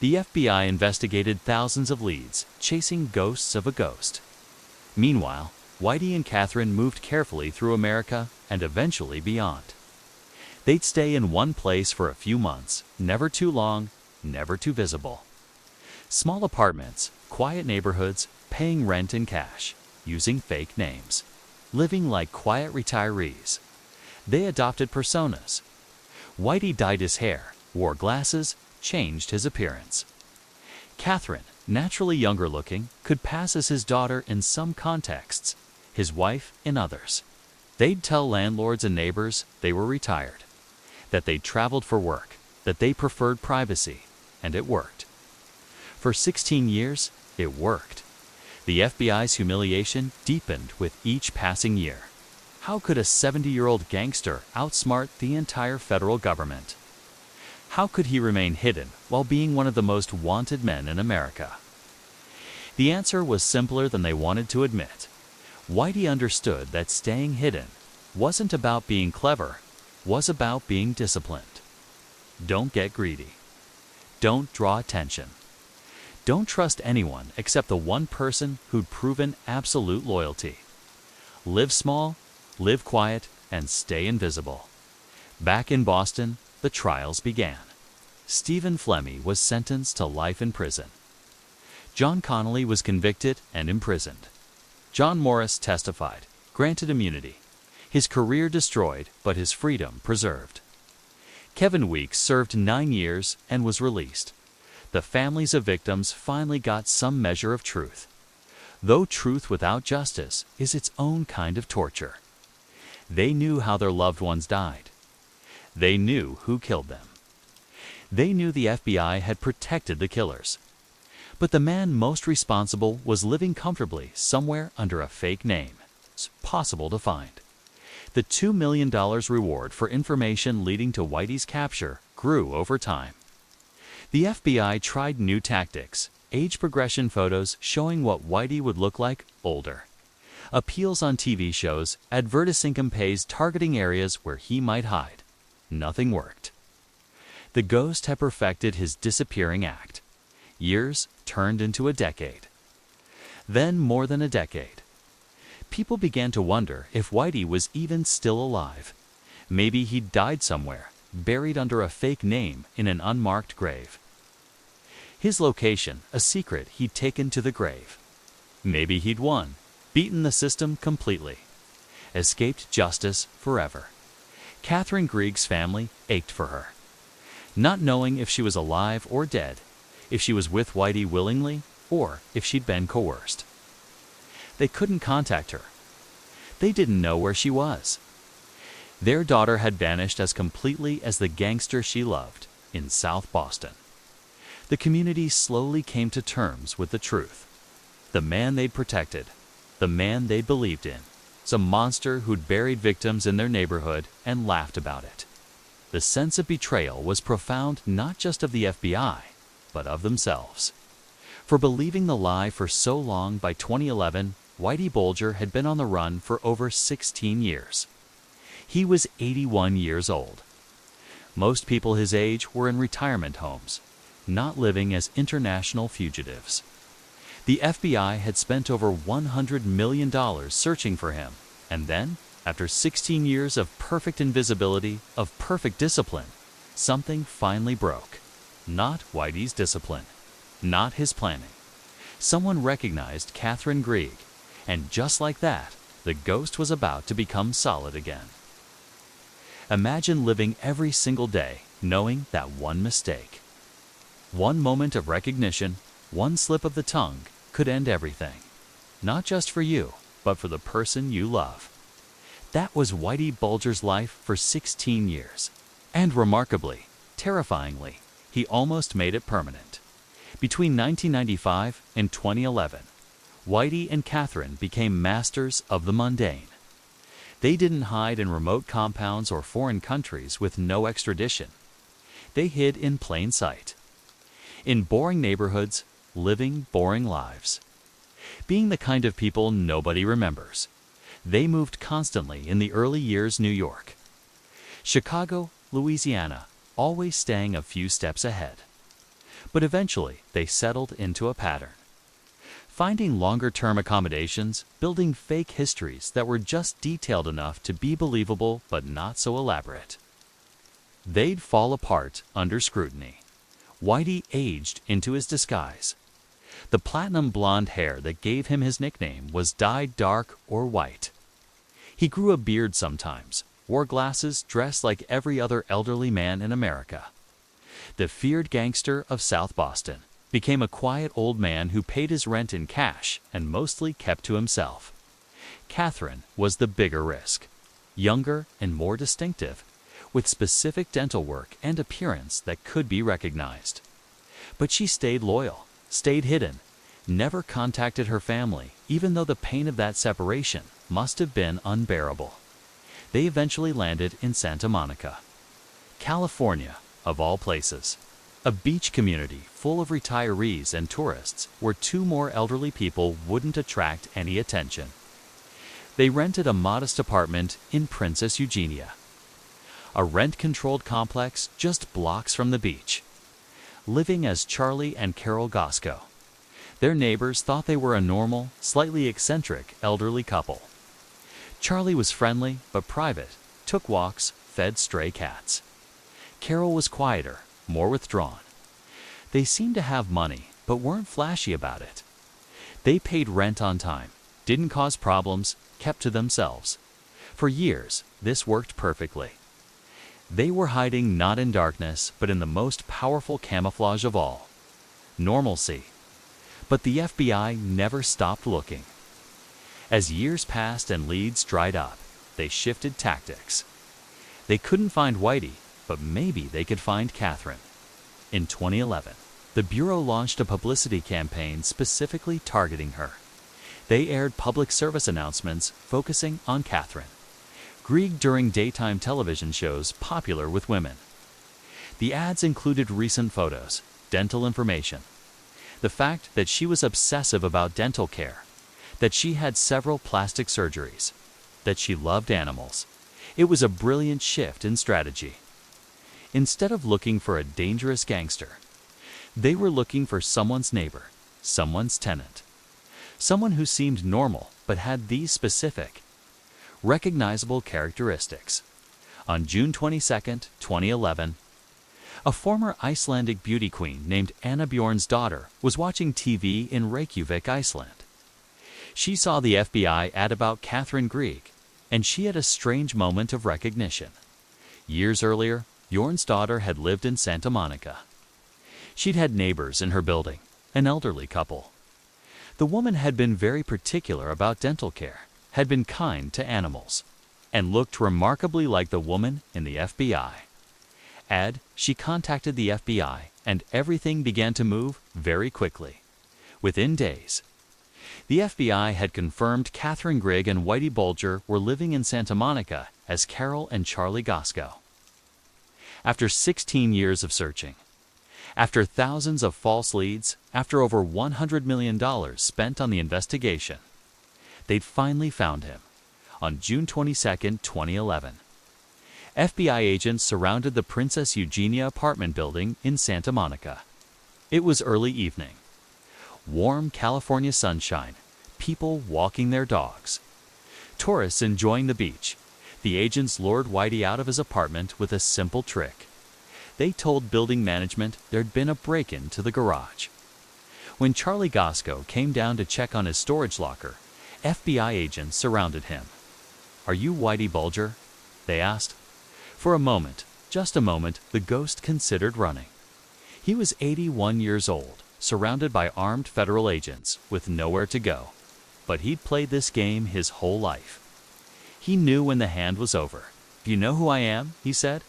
The FBI investigated thousands of leads, chasing ghosts of a ghost. Meanwhile, Whitey and Catherine moved carefully through America and eventually beyond. They'd stay in one place for a few months, never too long, never too visible. Small apartments, quiet neighborhoods, paying rent in cash, using fake names, living like quiet retirees. They adopted personas. Whitey dyed his hair, wore glasses, changed his appearance. Catherine, naturally younger looking, could pass as his daughter in some contexts, his wife in others. They'd tell landlords and neighbors they were retired, that they'd traveled for work, that they preferred privacy, and it worked. For 16 years, it worked. The FBI's humiliation deepened with each passing year. How could a 70-year-old gangster outsmart the entire federal government? How could he remain hidden while being one of the most wanted men in America? The answer was simpler than they wanted to admit. Whitey understood that staying hidden wasn't about being clever, was about being disciplined. Don't get greedy. Don't draw attention. Don't trust anyone except the one person who'd proven absolute loyalty. Live small, live quiet, and stay invisible. Back in Boston, the trials began. Stephen Flemmi was sentenced to life in prison. John Connolly was convicted and imprisoned. John Morris testified, granted immunity. His career destroyed, but his freedom preserved. Kevin Weeks served 9 years and was released. The families of victims finally got some measure of truth. Though truth without justice is its own kind of torture. They knew how their loved ones died. They knew who killed them. They knew the FBI had protected the killers. But the man most responsible was living comfortably somewhere under a fake name. It's possible to find. The $2 million reward for information leading to Whitey's capture grew over time. The FBI tried new tactics, age progression photos showing what Whitey would look like older. Appeals on TV shows, advertising campaigns targeting areas where he might hide. Nothing worked. The ghost had perfected his disappearing act. Years turned into a decade. Then more than a decade. People began to wonder if Whitey was even still alive. Maybe he'd died somewhere, buried under a fake name in an unmarked grave. His location, a secret he'd taken to the grave. Maybe he'd won, beaten the system completely, escaped justice forever. Catherine Grieg's family ached for her, not knowing if she was alive or dead, if she was with Whitey willingly, or if she'd been coerced. They couldn't contact her. They didn't know where she was. Their daughter had vanished as completely as the gangster she loved in South Boston. The community slowly came to terms with the truth. The man they'd protected, the man they'd believed in, was a monster who'd buried victims in their neighborhood and laughed about it. The sense of betrayal was profound not just of the FBI, but of themselves. For believing the lie for so long, by 2011, Whitey Bulger had been on the run for over 16 years. He was 81 years old. Most people his age were in retirement homes, not living as international fugitives. The FBI had spent over $100 million searching for him, and then, after 16 years of perfect invisibility, of perfect discipline, something finally broke. Not Whitey's discipline, not his planning. Someone recognized Catherine Grieg, and just like that, the ghost was about to become solid again. Imagine living every single day knowing that one mistake. One moment of recognition, one slip of the tongue could end everything. Not just for you, but for the person you love. That was Whitey Bulger's life for 16 years. And remarkably, terrifyingly, he almost made it permanent. Between 1995 and 2011, Whitey and Catherine became masters of the mundane. They didn't hide in remote compounds or foreign countries with no extradition. They hid in plain sight. In boring neighborhoods, living boring lives. Being the kind of people nobody remembers. They moved constantly in the early years New York, Chicago, Louisiana, always staying a few steps ahead. But eventually, they settled into a pattern. Finding longer-term accommodations, building fake histories that were just detailed enough to be believable but not so elaborate. They'd fall apart under scrutiny. Whitey aged into his disguise. The platinum blonde hair that gave him his nickname was dyed dark or white. He grew a beard sometimes, wore glasses, dressed like every other elderly man in America. The feared gangster of South Boston became a quiet old man who paid his rent in cash and mostly kept to himself. Catherine was the bigger risk, younger and more distinctive, with specific dental work and appearance that could be recognized. But she stayed loyal, stayed hidden, never contacted her family, even though the pain of that separation must have been unbearable. They eventually landed in Santa Monica, California, of all places. A beach community full of retirees and tourists where two more elderly people wouldn't attract any attention. They rented a modest apartment in Princess Eugenia, a rent-controlled complex just blocks from the beach. Living as Charlie and Carol Gosco. Their neighbors thought they were a normal, slightly eccentric elderly couple. Charlie was friendly but private, took walks, fed stray cats. Carol was quieter, more withdrawn. They seemed to have money, but weren't flashy about it. They paid rent on time, didn't cause problems, kept to themselves. For years, this worked perfectly. They were hiding not in darkness, but in the most powerful camouflage of all, normalcy. But the FBI never stopped looking. As years passed and leads dried up, they shifted tactics. They couldn't find Whitey, but maybe they could find Catherine. In 2011, the Bureau launched a publicity campaign specifically targeting her. They aired public service announcements focusing on Catherine. Grieg during daytime television shows popular with women. The ads included recent photos, dental information, the fact that she was obsessive about dental care, that she had several plastic surgeries, that she loved animals. It was a brilliant shift in strategy. Instead of looking for a dangerous gangster, they were looking for someone's neighbor, someone's tenant, someone who seemed normal but had these specific, recognizable characteristics. On June 22, 2011, a former Icelandic beauty queen named Anna Bjorn's daughter was watching TV in Reykjavik, Iceland. She saw the FBI ad about Catherine Grieg, and she had a strange moment of recognition. Years earlier, Bjorn's daughter had lived in Santa Monica. She'd had neighbors in her building, an elderly couple. The woman had been very particular about dental care, had been kind to animals, and looked remarkably like the woman in the FBI. She contacted the FBI, and everything began to move very quickly. Within days, the FBI had confirmed Catherine Grieg and Whitey Bulger were living in Santa Monica as Carol and Charlie Gosco. After 16 years of searching, after thousands of false leads, after over $100 million spent on the investigation, they'd finally found him. On June 22, 2011, FBI agents surrounded the Princess Eugenia apartment building in Santa Monica. It was early evening. Warm California sunshine, people walking their dogs, tourists enjoying the beach. The agents lured Whitey out of his apartment with a simple trick. They told building management there'd been a break-in to the garage. When Charlie Gosco came down to check on his storage locker, FBI agents surrounded him. "Are you Whitey Bulger?" they asked. For a moment, just a moment, the ghost considered running. He was 81 years old, surrounded by armed federal agents, with nowhere to go. But he'd played this game his whole life. He knew when the hand was over. "You know who I am?" he said.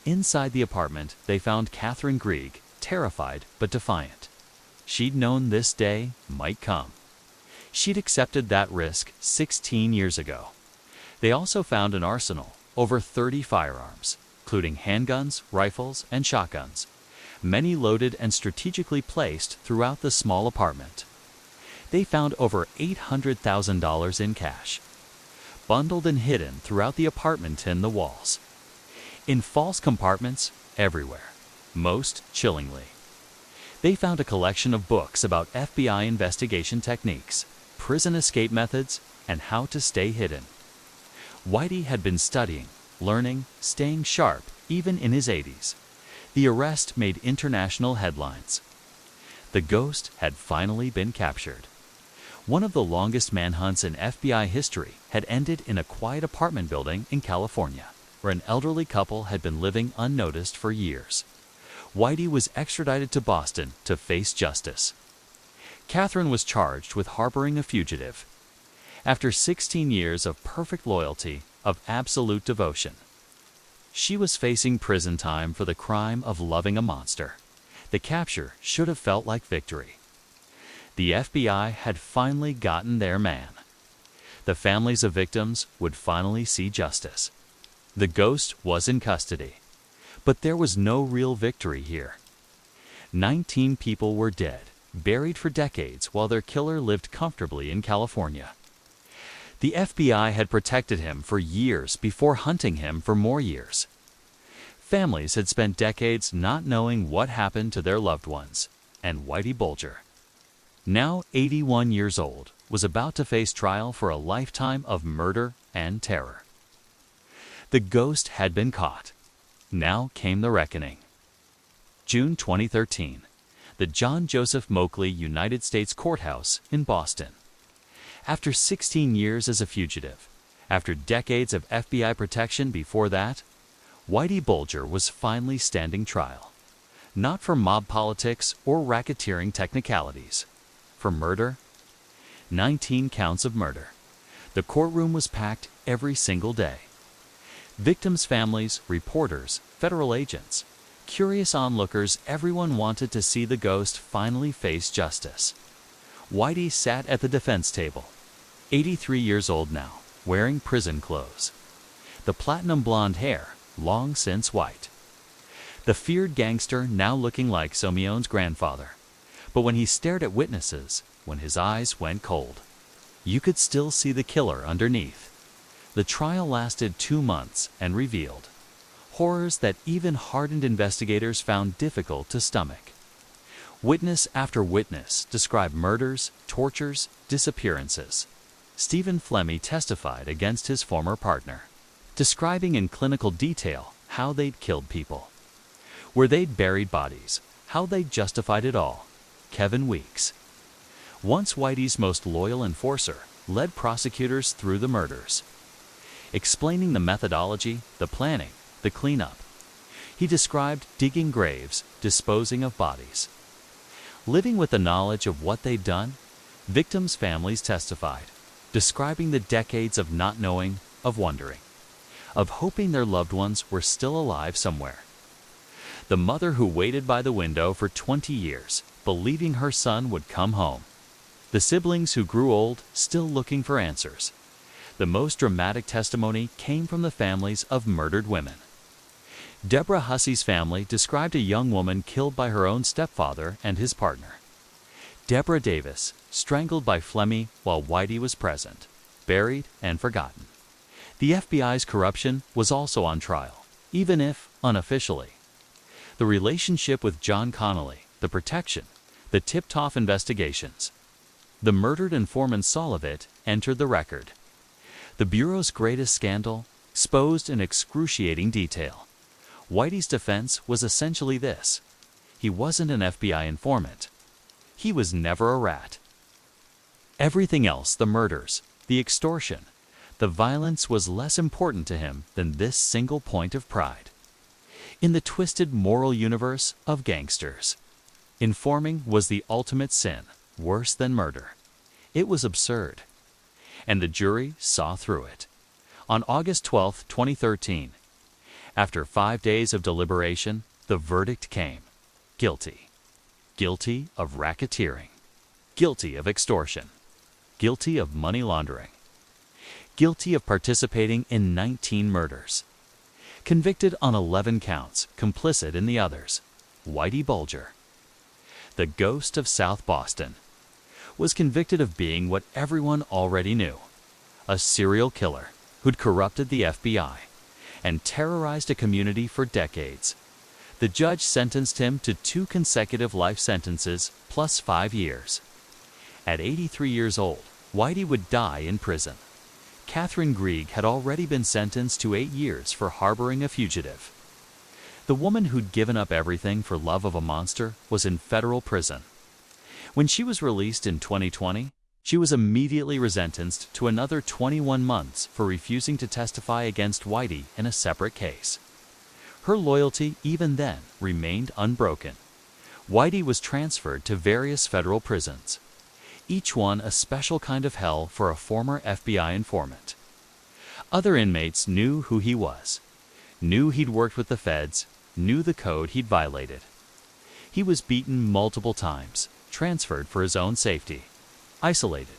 Inside the apartment, they found Catherine Grieg, terrified but defiant. She'd known this day might come. She'd accepted that risk 16 years ago. They also found an arsenal, over 30 firearms, including handguns, rifles, and shotguns, many loaded and strategically placed throughout the small apartment. They found over $800,000 in cash, bundled and hidden throughout the apartment and the walls, in false compartments everywhere, most chillingly. They found a collection of books about FBI investigation techniques, prison escape methods, and how to stay hidden. Whitey had been studying, learning, staying sharp, even in his 80s. The arrest made international headlines. The ghost had finally been captured. One of the longest manhunts in FBI history had ended in a quiet apartment building in California, where an elderly couple had been living unnoticed for years. Whitey was extradited to Boston to face justice. Catherine was charged with harboring a fugitive. After 16 years of perfect loyalty, of absolute devotion, she was facing prison time for the crime of loving a monster. The capture should have felt like victory. The FBI had finally gotten their man. The families of victims would finally see justice. The ghost was in custody. But there was no real victory here. 19 people were dead, buried for decades while their killer lived comfortably in California. The FBI had protected him for years before hunting him for more years. Families had spent decades not knowing what happened to their loved ones, and Whitey Bulger, now 81 years old, was about to face trial for a lifetime of murder and terror. The ghost had been caught. Now came the reckoning. June 2013, the John Joseph Moakley United States Courthouse in Boston. After 16 years as a fugitive, after decades of FBI protection before that, Whitey Bulger was finally standing trial. Not for mob politics or racketeering technicalities. For murder. 19 counts of murder. The courtroom was packed every single day. Victims' families, reporters, federal agents, curious onlookers, everyone wanted to see the ghost finally face justice. Whitey sat at the defense table, 83 years old now, wearing prison clothes. The platinum blonde hair, long since white. The feared gangster now looking like Simeon's grandfather. But when he stared at witnesses, when his eyes went cold, you could still see the killer underneath. The trial lasted 2 months and revealed horrors that even hardened investigators found difficult to stomach. Witness after witness described murders, tortures, disappearances. Stephen Flemmi testified against his former partner, describing in clinical detail how they'd killed people, where they'd buried bodies, how they justified it all. Kevin Weeks, once Whitey's most loyal enforcer, led prosecutors through the murders, explaining the methodology, the planning, the cleanup. He described digging graves, disposing of bodies. Living with the knowledge of what they'd done, victims' families testified, describing the decades of not knowing, of wondering, of hoping their loved ones were still alive somewhere. The mother who waited by the window for 20 years, believing her son would come home. The siblings who grew old, still looking for answers. The most dramatic testimony came from the families of murdered women. Deborah Hussey's family described a young woman killed by her own stepfather and his partner. Deborah Davis, strangled by Flemmi while Whitey was present, buried and forgotten. The FBI's corruption was also on trial, even if unofficially. The relationship with John Connolly, the protection, the tipped-off investigations. The murdered informant Southie entered the record. The Bureau's greatest scandal, exposed in excruciating detail. Whitey's defense was essentially this: he wasn't an FBI informant. He was never a rat. Everything else, the murders, the extortion, the violence, was less important to him than this single point of pride. In the twisted moral universe of Gangsters, informing was the ultimate sin, worse than murder. It was absurd. And the jury saw through it. On August 12, 2013, after 5 days of deliberation, the verdict came. Guilty. Guilty of racketeering. Guilty of extortion. Guilty of money laundering. Guilty of participating in 19 murders. Convicted on 11 counts, complicit in the others. Whitey Bulger, the ghost of South Boston, was convicted of being what everyone already knew: a serial killer who'd corrupted the FBI and terrorized a community for decades. The judge sentenced him to 2 consecutive life sentences plus 5 years. At 83 years old, Whitey would die in prison. Catherine Grieg had already been sentenced to 8 years for harboring a fugitive. The woman who'd given up everything for love of a monster was in federal prison. When she was released in 2020, she was immediately resentenced to another 21 months for refusing to testify against Whitey in a separate case. Her loyalty, even then, remained unbroken. Whitey was transferred to various federal prisons, each one a special kind of hell for a former FBI informant. Other inmates knew who he was, knew he'd worked with the feds, knew the code he'd violated. He was beaten multiple times, transferred for his own safety, isolated.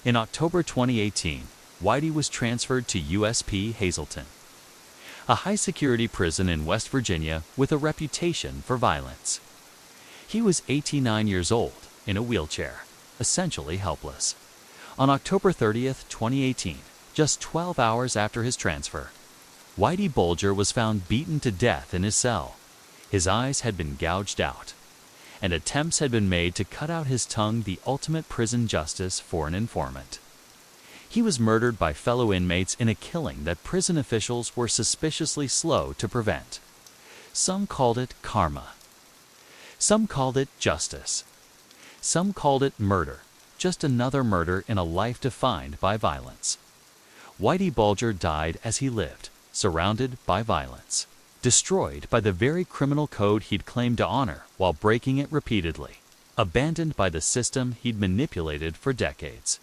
In October 2018, Whitey was transferred to USP Hazleton, a high-security prison in West Virginia with a reputation for violence. He was 89 years old, in a wheelchair, essentially helpless. On October 30th, 2018, just 12 hours after his transfer, Whitey Bulger was found beaten to death in his cell. His eyes had been gouged out, and attempts had been made to cut out his tongue, the ultimate prison justice for an informant. He was murdered by fellow inmates in a killing that prison officials were suspiciously slow to prevent. Some called it karma. Some called it justice. Some called it murder, just another murder in a life defined by violence. Whitey Bulger died as he lived, surrounded by violence, destroyed by the very criminal code he'd claimed to honor while breaking it repeatedly, abandoned by the system he'd manipulated for decades.